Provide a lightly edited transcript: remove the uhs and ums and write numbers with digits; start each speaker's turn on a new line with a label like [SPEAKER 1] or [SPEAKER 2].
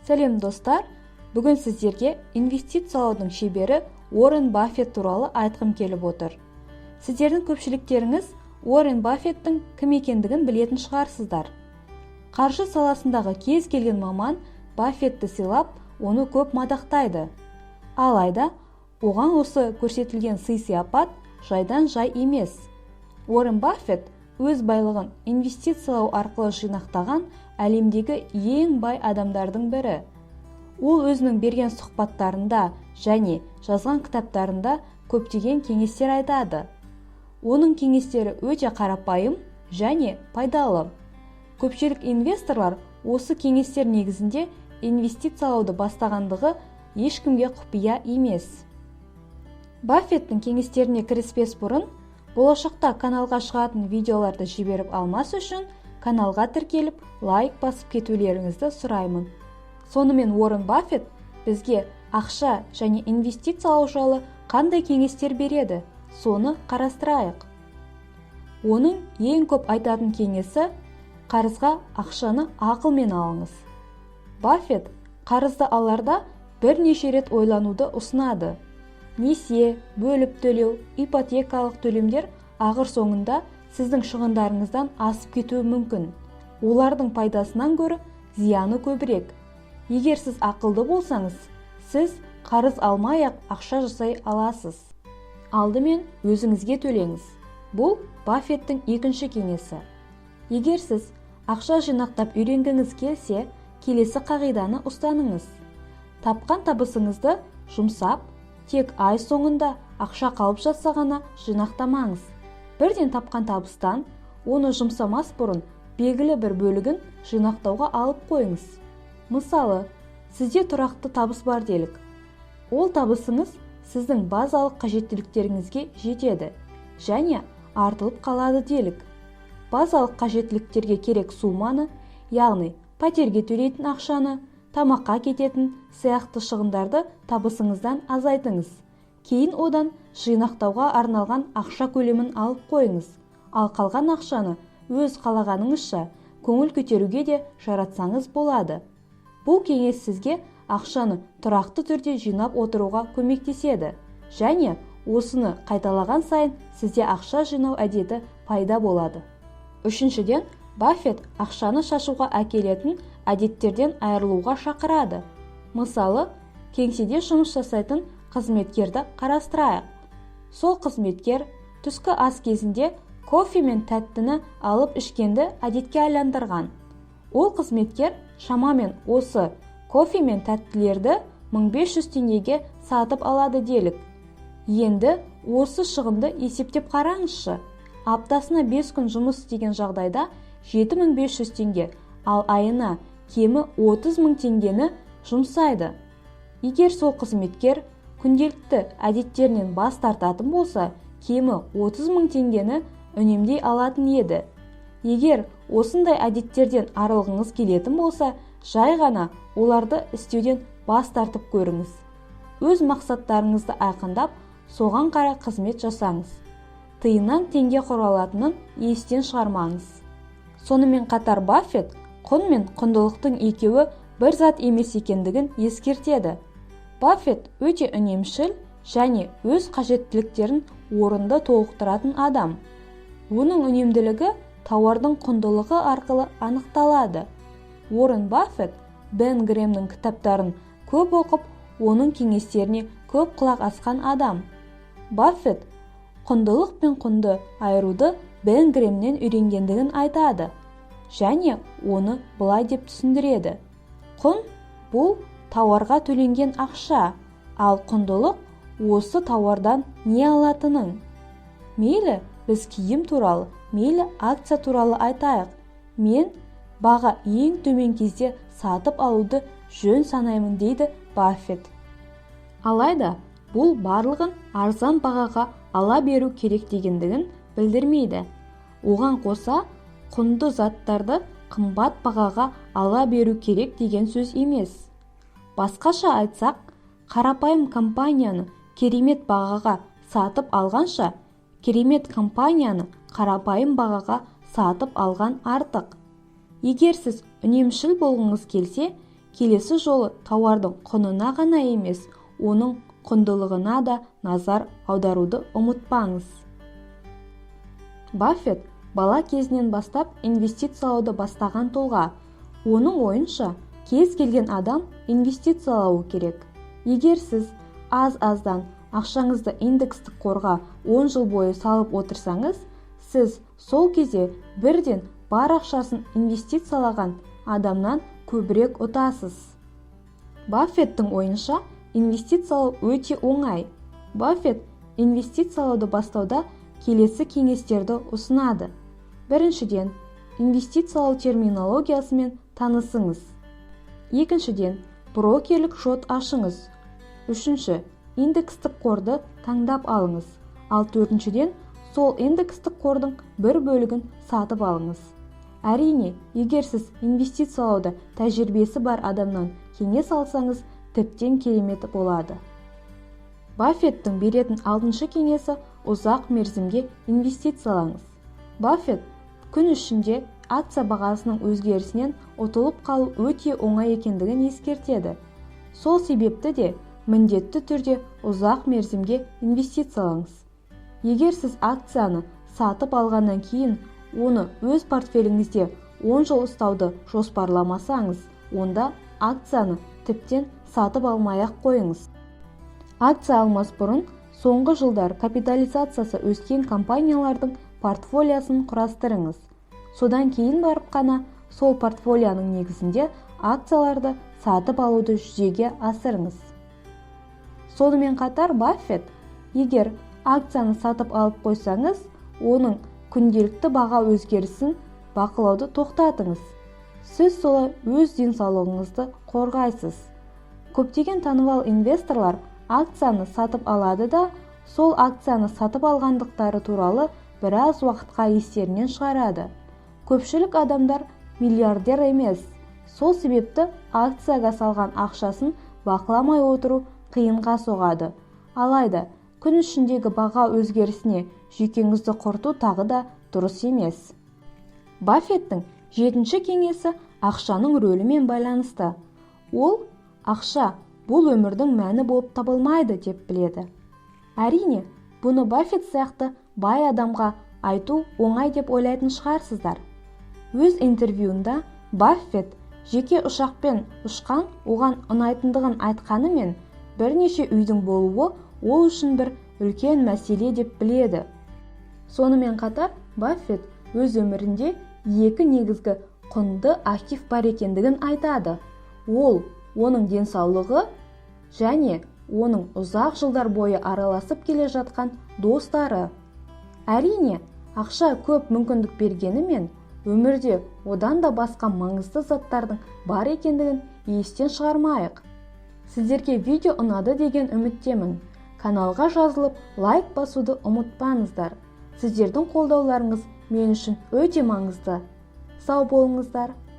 [SPEAKER 1] Сәлем достар, бүгін сіздерге инвестициялаудың шебері Уоррен Баффет туралы айтқым келіп отыр. Сіздердің көпшіліктеріңіз Уоррен Баффеттің кім екендігін білетін шығарсыздар. Қаржы саласындағы кез келген маман Баффетті сыйлап, оны көп мадақтайды. Алайда, оған осы көрсетілген сый-сияпат жайдан жай емес. Уоррен Баффет өз байлығын инвестициялау арқылы жинақтаған әлемдегі ең бай адамдардың бірі. Ол өзінің берген сұхбаттарында және жазған кітаптарында көптеген кеңестер айтады. Оның кеңестері өте қарапайым және пайдалы. Көпшілік инвесторлар осы кеңестер негізінде инвестициялауды бастағандығы ешкімге құпия емес. Баффеттің кеңестеріне кіріспес бұрын, болашақта каналға шығатын видеоларды жіберіп алмас үшін каналға тіркеліп, лайк басып кетулеріңізді сұраймын. Сонымен Уоррен Баффет бізге ақша және инвестициялау жайлы қандай кеңестер береді, соны қарастырайық. Оның ең көп айтатын кеңесі – қарызға ақшаны ақылмен алыңыз. Баффет қарызды аларда бірнеше рет ойлануды ұсынады. Несие, бөліп төлеу, ипотекалық төлемдер ақыр соңында сіздің шығындарыңыздан асып кетуі мүмкін. Олардың пайдасынан гөрі зияны көбірек. Егер сіз ақылды болсаңыз, сіз қарыз алмай-ақ ақша жасай аласыз. Алдымен өзіңізге төлеңіз. Бұл Баффеттің екінші кеңесі. Егер сіз ақша жинақтап үйренгіңіз келсе, келесі қағиданы ұстаныңыз. Тапқан табысыңызды жұмсап, тек ай соңында ақша қалып жатса ғана жинақтамаңыз. Бірден тапқан табыстан оны жұмсамас бұрын белгілі бір бөлігін жинақтауға алып қойыңыз. Мысалы, сізде тұрақты табыс бар делік. Ол табысыңыз сіздің базалық қажеттіліктеріңізге жетеді және артылып қалады делік. Базалық қажеттіліктерге керек сумманы, яғни пәтерге төлейтін ақшаны, тамаққа кететін сияқты шығындарды табысыңыздан азайтыңыз. Кейін одан жинақтауға арналған ақша көлемін алып қойыңыз. Ал қалған ақшаны өз қалағаныңызша көңіл көтеруге де жаратсаңыз болады. Бұл кеңес сізге ақшаны тұрақты түрде жинап отыруға көмектеседі және осыны қайталаған сайын сізде ақша жинау әдеті пайда болады. Үшіншіден, Баффет ақшаны шашуға әкелетін әдеттерден айырылуға шақырады. Мысалы, кеңседе жұмыс жасайтын қызметкерді қарастырайық. Сол қызметкер түскі ас кезінде кофе мен тәттіні алып ішкенді әдетке айландырған. Ол қызметкер шамамен осы кофе мен тәттілерді 1500 теңгеге сатып алады делік. Енді осы шығынды есептеп қараңызшы. Аптасына 5 күн жұмыс істеген жағдайда 7500 теңге, ал айына кемі 30.000 теңгені жұмсайды. Егер сол қызметкер күнделікті әдеттерінен бас тартатын болса, кемі 30.000 теңгені үнемдей алатын еді. Егер осындай әдеттерден арылғыңыз келетін болса, жай ғана оларды істеуден бас тартып көріңіз. Өз мақсаттарыңызды айқындап, соған қарай қызмет жасаңыз. Тиыннан теңге құралатынын естен шығармаңыз. Сонымен қатар Баффет құн мен құндылықтың екеуі бір зат емес екендігін ескертеді. Баффет өте үнемшіл және өз қажеттіліктерін орынды толықтыратын адам. Оның үнемділігі тауардың құндылығы арқылы анықталады. Уоррен Баффет Бен Грэмнің кітаптарын көп оқып, оның кеңестеріне көп құлақ асқан адам. Баффет құндылық пен құнды айыруды Бен Грэмнен үйренгендігін айтады және оны былай деп түсіндіреді. Құн – бұл тауарға төленген ақша, ал құндылық осы тауардан не алатының. Мейлі біз киім туралы, мейлі акция туралы айтайық. Мен баға ең төмен кезде сатып алуды жөн санаймын дейді Баффет. Алайда бұл барлығын арзан бағаға ала беру керек дегендігін білдірмейді. Оған қоса, құнды заттарды қымбат бағаға ала беру керек деген сөз емес. Басқаша айтсақ, қарапайым компанияны керемет бағаға сатып алғанша, керемет компанияны қарапайым бағаға сатып алған артық. Егер сіз үнемшіл болғыңыз келсе, келесі жолы тауардың құнына ғана емес, оның құндылығына да назар аударуды ұмытпаңыз. Баффет бала кезінен бастап инвестициялауды бастаған тұлға. Оның ойынша, кез келген адам инвестициялауы керек. Егер сіз аз-аздан ақшаңызды индекстік қорға 10 жыл бойы салып отырсаңыз, сіз сол кезде бірден бар ақшасын инвестициялаған адамнан көбірек ұтасыз. Баффеттің ойынша, инвестициялау өте оңай. Баффет инвестициялауды бастауда келесі кеңестерді ұсынады. Біріншіден, инвестициялау терминологиясымен танысыңыз. Екіншіден, брокерлік шот ашыңыз. Үшінші, индекстік қорды таңдап алыңыз. Ал төртіншіден, сол индекстік қордың бір бөлігін сатып алыңыз. Әрине, егер сіз инвестициялауда тәжірибесі бар адамнан кеңес алсаңыз, тіптен керемет болады. Баффеттің беретін 6-шы кеңесі ұзақ мерзімге инвестициялаңыз. Баффет күн ішінде акция бағасының өзгерісінен ұтылып қалу өте оңай екендігін ескертеді. Сол себепті де міндетті түрде ұзақ мерзімге инвестициялаңыз. Егер сіз акцияны сатып алғаннан кейін оны өз портфеліңізде 10 жыл ұстауды жоспарламасаңыз, онда акцияны тіптен сатып алмай-ақ қойыңыз. Акция алмас бұрын соңғы жылдар капитализациясы өскен компаниялардың портфолиясын құрастырыңыз. Содан кейін барып қана сол портфолияның негізінде акцияларды сатып алуды жүзеге асырыңыз. Сонымен қатар Баффет, егер акцияны сатып алып қойсаңыз, оның күнделікті баға өзгерісін бақылауды тоқтатыңыз. Сіз солай өз денсаулығыңызды қорғайсыз. Көптеген танымал инвесторлар акцияны сатып алады да, сол акцияны сатып алғандықтары туралы біраз уақытқа естерінен шығарады. Көпшілік адамдар миллиардер емес. Сол себепті акцияға салған ақшасын бақыламай отыру қиынға соғады. Алайда, күн ішіндегі баға өзгерісіне жүйкеңізді құрту тағы да дұрыс емес. Баффеттің 7-ші кеңесі ақшаның рөлімен байланысты. Ол, ақша бұл өмірдің мәні болып табылмайды деп біледі. Әрине, бұны Баффет сияқты бай адамға айту оңай деп ойлайтын шығарсыздар. Өз интервьюында Баффет жеке ұшақпен ұшқан оған ұнайтындығын айтқанымен, бірнеше үйдің болуы ол үшін бір үлкен мәселе деп біледі. Сонымен қатар, Баффет өз өмірінде 2 негізгі құнды актив бар екендігін айтады. Ол, оның денсаулығы және оның ұзақ жылдар бойы араласып келе жатқан достары. Әрине, ақша көп мүмкіндік бергенімен, өмірде одан да басқа маңызды заттардың бар екендігін естен шығармайық. Сіздерге видео ұнады деген үміттемін. Каналға жазылып, лайк басуды ұмытпаңыздар. Сіздердің қолдауларыңыз мен үшін өте маңызды. Сау болыңыздар.